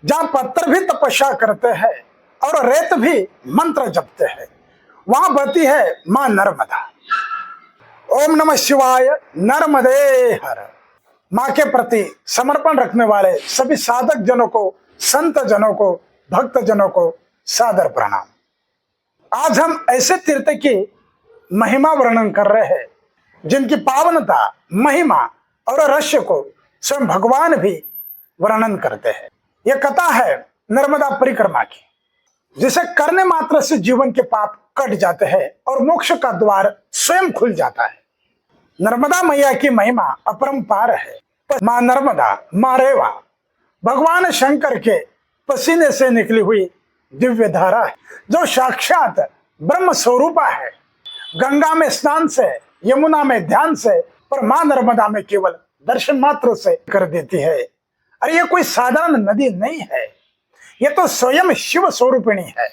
जहां पत्थर भी तपस्या करते हैं और रेत भी मंत्र जपते हैं, वहां बहती है मां नर्मदा। ओम नमः शिवाय, नर्मदे हर। मां के प्रति समर्पण रखने वाले सभी साधक जनों को, संत जनों को, भक्त जनों को सादर प्रणाम। आज हम ऐसे तीर्थ की महिमा वर्णन कर रहे हैं जिनकी पावनता, महिमा और रहस्य को स्वयं भगवान भी वर्णन करते हैं। यह कथा है नर्मदा परिक्रमा की, जिसे करने मात्र से जीवन के पाप कट जाते हैं और मोक्ष का द्वार स्वयं खुल जाता है। नर्मदा मैया की महिमा अपरंपार है। मां नर्मदा, मां रेवा भगवान शंकर के पसीने से निकली हुई दिव्य धारा है, जो साक्षात ब्रह्म स्वरूपा है। गंगा में स्नान से, यमुना में ध्यान से, पर मां नर्मदा में केवल दर्शन मात्र से कर देती है। अरे ये कोई साधारण नदी नहीं है, ये तो स्वयं शिव स्वरूपिणी है,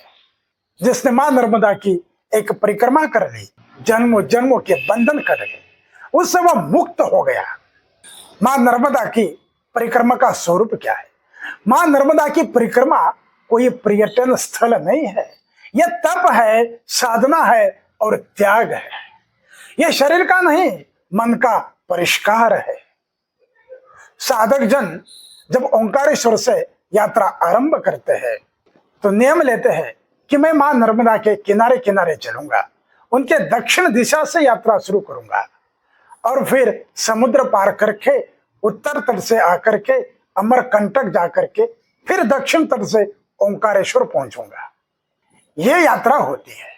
जिसने मां नर्मदा की एक परिक्रमा कर ली, जन्मों जन्मों के बंधन कट गए, उससे वह मुक्त हो गया। मां नर्मदा की परिक्रमा का स्वरूप क्या है? मां नर्मदा की परिक्रमा कोई पर्यटन स्थल नहीं है, यह तप है, साधना है और त्याग है। यह शरीर का नहीं, मन का परिष्कार है। साधक जन जब ओंकारेश्वर से यात्रा आरंभ करते हैं तो नियम लेते हैं कि मैं मां नर्मदा के किनारे किनारे चलूंगा, उनके दक्षिण दिशा से यात्रा शुरू करूंगा और फिर समुद्र पार करके उत्तर तट से आकर के अमरकंटक जाकर के फिर दक्षिण तट से ओंकारेश्वर पहुंचूंगा। यह यात्रा होती है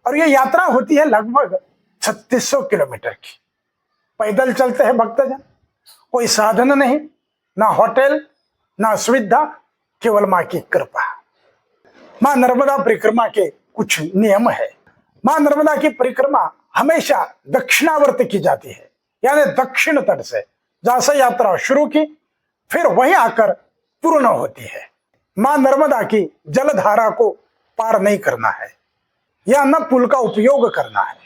और यह यात्रा होती है लगभग 3600 किलोमीटर की। पैदल चलते हैं भक्तजन, कोई साधन नहीं, ना होटल, ना सुविधा, केवल मां की कृपा। मां नर्मदा परिक्रमा के कुछ नियम है। मां नर्मदा की परिक्रमा हमेशा दक्षिणावर्त की जाती है, यानी दक्षिण तट से जहां से यात्रा शुरू की फिर वहीं आकर पूर्ण होती है। मां नर्मदा की जलधारा को पार नहीं करना है या न पुल का उपयोग करना है।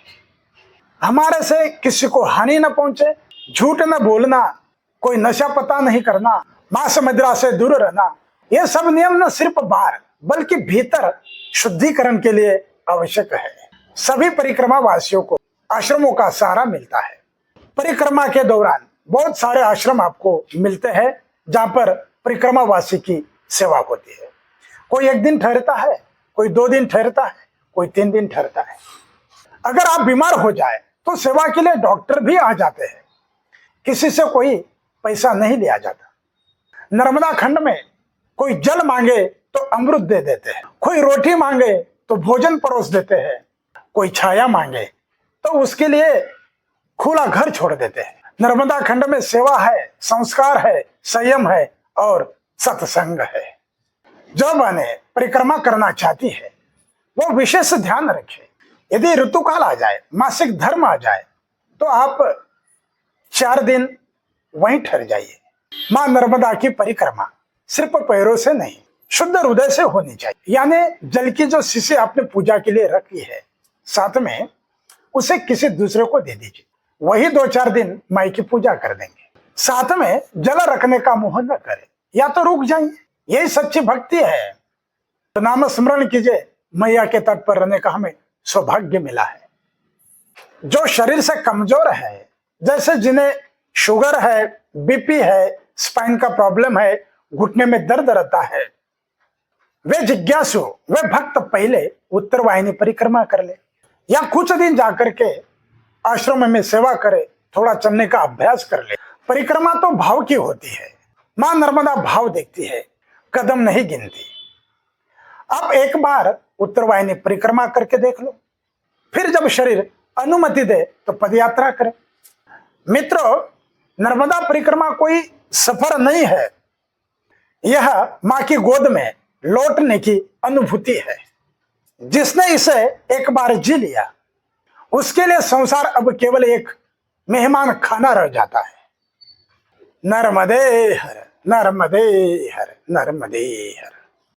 हमारे से किसी को हानि न पहुंचे, झूठ न बोलना, कोई नशा पता नहीं करना, मांस मदिरा से दूर रहना, यह सब नियम न सिर्फ बाहर बल्कि भीतर शुद्धिकरण के लिए आवश्यक है। सभी परिक्रमा वासियों को आश्रमों का सहारा मिलता है। परिक्रमा के दौरान बहुत सारे आश्रम आपको मिलते हैं जहां पर परिक्रमा वासी की सेवा होती है। कोई 1 दिन ठहरता है, कोई 2 दिन ठहरता है, कोई 3 दिन ठहरता है। अगर आप बीमार हो जाए तो सेवा के लिए डॉक्टर भी आ जाते हैं, किसी से कोई पैसा नहीं लिया जाता। नर्मदा खंड में कोई जल मांगे तो अमृत दे देते हैं, कोई रोटी मांगे तो भोजन परोस देते हैं, कोई छाया मांगे तो उसके लिए खुला घर छोड़ देते हैं। नर्मदा खंड में सेवा है, संस्कार है, संयम है और सत्संग है। जो बने परिक्रमा करना चाहती है वो विशेष ध्यान रखे। यदि ऋतुकाल आ जाए, मासिक धर्म आ जाए तो आप 4 दिन वहीं ठहर जाइए। मां नर्मदा की परिक्रमा सिर्फ पैरों से नहीं, शुद्ध हृदय से होनी चाहिए। यानी जल की जो शीशी आपने पूजा के लिए रखी है, साथ में उसे किसी दूसरे को दे दीजिए, वही 2-4 दिन माई की पूजा कर देंगे। साथ में जल रखने का मोह न करें या तो रुक जाइए, यही सच्ची भक्ति है। तो नाम स्मरण कीजिए, मैया के तट पर रहने का हमें सौभाग्य मिला है। जो शरीर से कमजोर है, जैसे जिन्हें शुगर है, बीपी है, स्पाइन का प्रॉब्लम है, घुटने में दर्द रहता है, वे जिज्ञासु, वे भक्त पहले उत्तर वाहिनी परिक्रमा कर ले या कुछ दिन जाकर के आश्रम में सेवा करे, थोड़ा चलने का अभ्यास कर ले। परिक्रमा तो भाव की होती है, मां नर्मदा भाव देखती है, कदम नहीं गिनती। आप एक बार उत्तर वाहिनी परिक्रमा करके देख लो, फिर जब शरीर अनुमति दे तो पदयात्रा करें। मित्रों, नर्मदा परिक्रमा कोई सफर नहीं है, यह मां की गोद में लौटने की अनुभूति है। जिसने इसे एक बार जी लिया उसके लिए संसार अब केवल एक मेहमान खाना रह जाता है। नर्मदे हर, नर्मदे हर, नर्मदे हर।